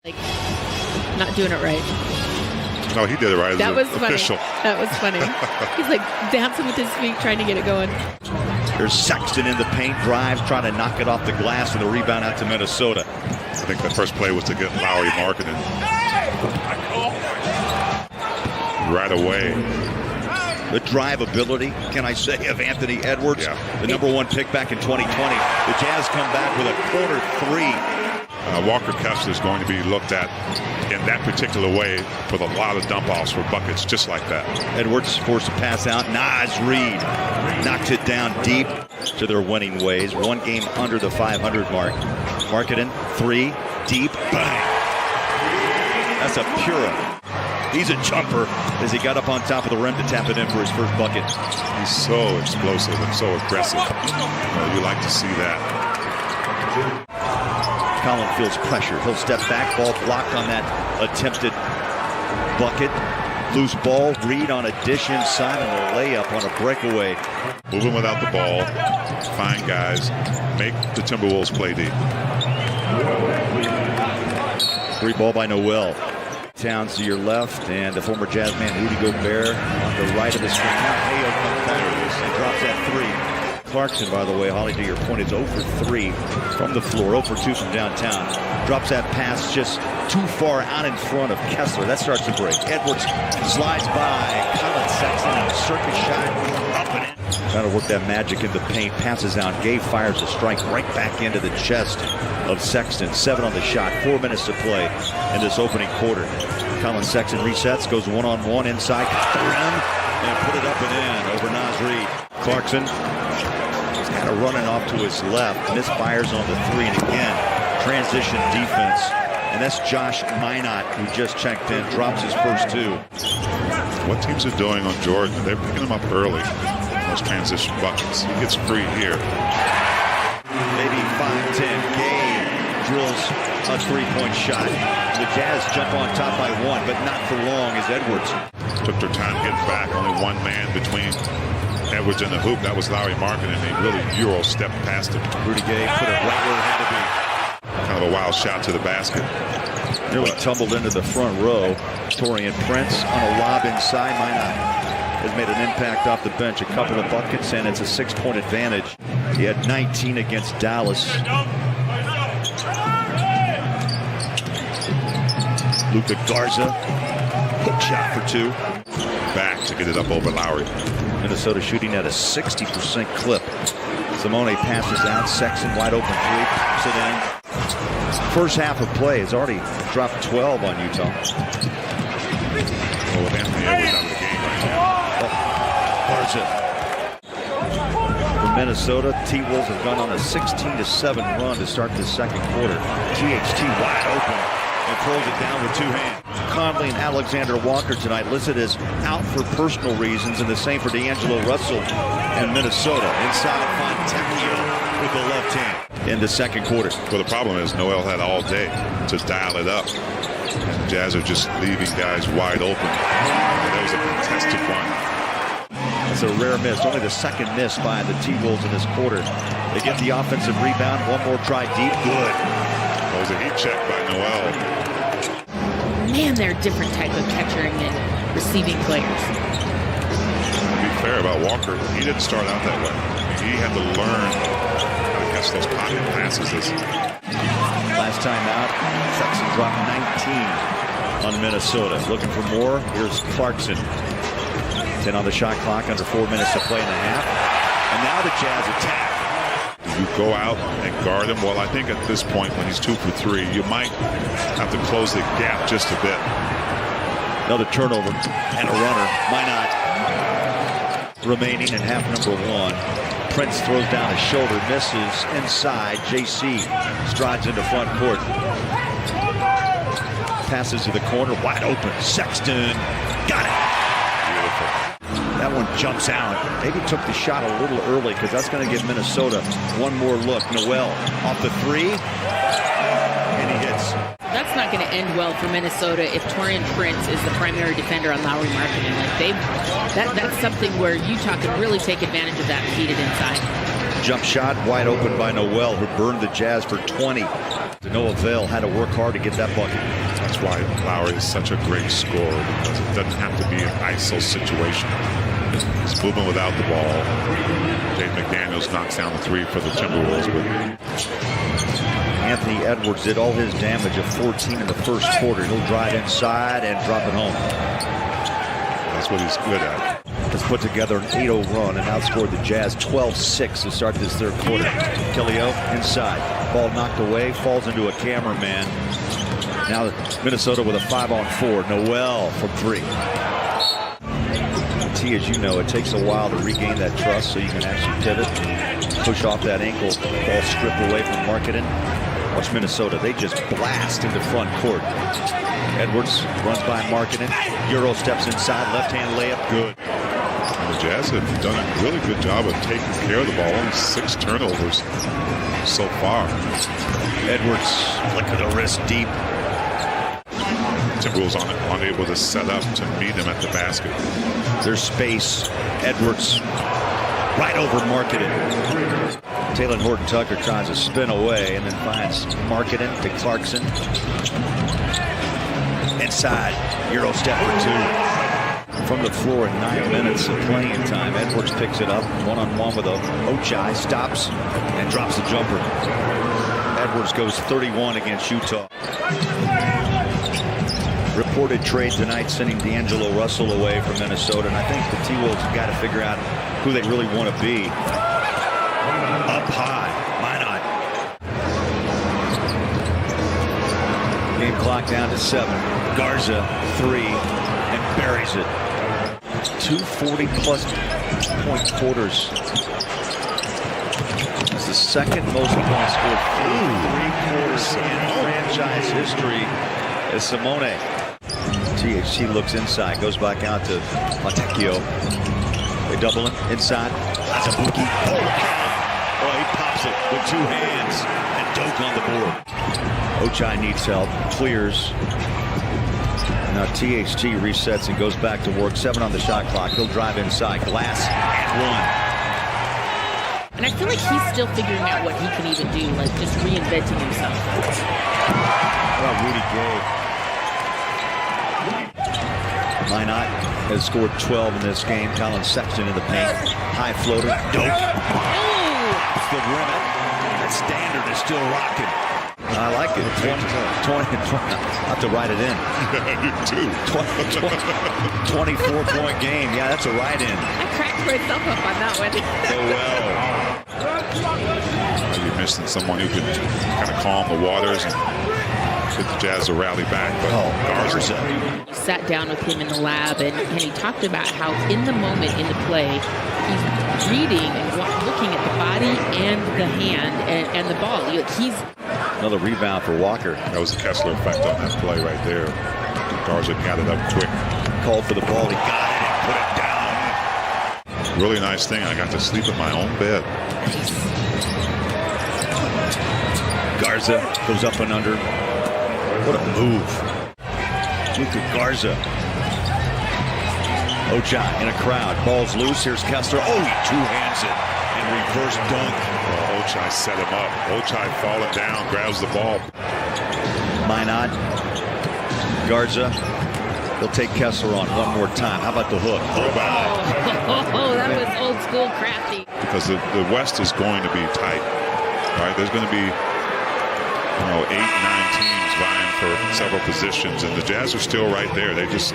Like, not doing it right. No, he did it right. That was official. funny. That was funny. He's like dancing with his feet, trying to get it going. Here's Sexton in the paint, drives, trying to knock it off the glass, and the rebound out to Minnesota. I think the first play was to get Lowry marketing right away. The drive ability, can I say, of Anthony Edwards, the #1 pick back in 2020. The Jazz come back with a corner three. Walker Kessler is going to be looked at in that particular way with a lot of dump-offs for buckets just like that. Edwards forced to pass out. Naz Reid knocked it down deep to their winning ways. One game under the 500 mark. Marketing, three, deep, bang. That's a Pura. He's a jumper as he got up on top of the rim to tap it in for his first bucket. He's so explosive and so aggressive. You like to see that. Collin feels pressure. He'll step back, ball blocked on that attempted bucket. Loose ball, Reed on a dish inside and a layup on a breakaway. Moving without the ball, find guys, make the Timberwolves play deep. Free ball by Noel. Towns to your left, and the former Jazz man Rudy Gobert on the right of the screen. Now Ayo comes back and drops that three. Clarkson, by the way, Holly, to your point, is 0 for 3 from the floor, 0 for 2 from downtown. Drops that pass just too far out in front of Kessler. That starts to break. Edwards slides by. Colin Sexton on a circus shot. Up and in. Trying to work that magic in the paint. Passes out. Gabe fires a strike right back into the chest of Sexton. 7 on the shot. 4 minutes to play in this opening quarter. Colin Sexton resets, goes one-on-one inside the rim, and put it up and in over Naz Reid. Clarkson is kind of running off to his left. Misfires on the three, and again, transition defense. And that's Josh Minot, who just checked in, drops his first two. What teams are doing on Jordan, they're picking him up early. Those transition buckets. He gets free here. Maybe 5-10. Gabe drills a three-point shot. The Jazz jump on top by 1, but not for long as Edwards took their time getting back. Only one man between Edwards and the hoop. That was Lowry Marketing, and he really Euro stepped past him. Rudy Gay put it right where it had to be. Kind of a wild shot to the basket. Nearly tumbled into the front row. Torian Prince on a lob inside. Minot has made an impact off the bench. A couple of buckets, and it's a 6-point advantage. He had 19 against Dallas. Luka Garza, hook shot for 2. Back to get it up over Lowry. Minnesota shooting at a 60% clip. Simone passes out. Sexton wide open three. Pops it in. First half of play has already dropped 12 on Utah. Well, with Anthony Edwards out of the game right now. Garza. For Minnesota, T-Wolves have gone on a 16-7 run to start the second quarter. THT wide open and throws it down with 2 hands. Conley and Alexander Walker tonight listed as out for personal reasons, and the same for D'Angelo Russell and Minnesota. Inside, Fontecchio with the left hand in the second quarter. Well, the problem is Noel had all day to dial it up. And the Jazz are just leaving guys wide open. And that was a contested one. That's a rare miss. Only the second miss by the T-Wolves in this quarter. They get the offensive rebound. One more try deep. Good. That was a heat check by Noel. Man, they're a different type of catching and receiving players. To be fair about Walker, he didn't start out that way. He had to learn how to catch those pocket passes. Last time out, Sexton dropped 19 on Minnesota. Looking for more. Here's Clarkson. 10 on the shot clock, under 4 minutes to play in the half. And now the Jazz attack. You go out and guard him. Well, I think at this point, when he's 2 for 3, you might have to close the gap just a bit. Another turnover and a runner. Minot remaining in half number 1. Prince throws down his shoulder, misses inside. JC strides into front court. Passes to the corner, wide open. Sexton got it. Beautiful. That one jumps out. Maybe took the shot a little early because that's going to give Minnesota one more look. Noel off the three, and he hits. That's not going to end well for Minnesota if Torian Prince is the primary defender on Lowry Marketing. Like that's something where Utah can really take advantage of that heated inside. Jump shot wide open by Noel, who burned the Jazz for 20. To no avail, had to work hard to get that bucket. That's why Lowry is such a great scorer, because it doesn't have to be an ISO situation. He's moving without the ball. Jaden McDaniels knocks down the three for the Timberwolves. Anthony Edwards did all his damage of 14 in the first quarter. He'll drive inside and drop it home. That's what he's good at. Has put together an 8-0 run and outscored the Jazz 12-6 to start this third quarter. Killio inside. Ball knocked away, falls into a cameraman. Now Minnesota with a 5-on-4. Noel from three. T, as you know, it takes a while to regain that trust so you can actually pivot, push off that ankle, ball stripped away from Markkanen. Watch Minnesota. They just blast into front court. Edwards runs by Markkanen. Euro steps inside, left-hand layup, good. And the Jazz have done a really good job of taking care of the ball. Only 6 turnovers so far. Edwards, flick of the wrist deep. Timberwolves unable to set up to meet him at the basket. There's space. Edwards right over Markkanen. Taylor Horton-Tucker tries to spin away and then finds Markkanen to Clarkson. Inside, Euro step for 2. From the floor in 9 minutes of playing time, Edwards picks it up, one-on-one with Ochai, stops, and drops the jumper. Edwards goes 31 against Utah. Reported trade tonight sending D'Angelo Russell away from Minnesota, and I think the T-Wolves have got to figure out who they really want to be. Up high, Minot. Game clock down to 7. Garza, 3, and buries it. 240-plus point quarters. It's the second most points scored through 3 quarters in franchise history as Simone. THT looks inside, goes back out to Montecchio. They double him inside. Azubuike. Oh, he pops it with 2 hands and Doak on the board. Ochai needs help, clears. Now THT resets and goes back to work. 7 on the shot clock. He'll drive inside. Glass and 1. And I feel like he's still figuring out what he can even do, like just reinventing himself. How about Rudy Gay? Minot has scored 12 in this game. Colin Sexton in the paint. High floater. Doak. It's the rim. That standard is still rocking. I like it. 20. I'll have to write it in. You too. 24-point game. Yeah, that's a write-in. I cracked myself up on that one. Well. You're missing someone who can kind of calm the waters and get the Jazz to rally back. But Garza sat down with him in the lab, and he talked about how in the moment in the play, he's reading and looking at the body and the hand and the ball. He's another rebound for Walker. That was the Kessler effect on that play right there. Garza got it up quick. Called for the ball. He got it and put it down. Really nice thing. I got to sleep in my own bed. Garza goes up and under. What a move. Look at Garza. Ochai in a crowd. Ball's loose. Here's Kessler. Oh, he two-hands it. And reverse dunk. Well, Ochai set him up. Ochai falling down, grabs the ball. Minot. Garza. They'll take Kessler on one more time. How about the hook? Oh, that was old school crafty. Because the West is going to be tight. All right, there's going to be 8, 9 teams vying for several positions, and the Jazz are still right there. They just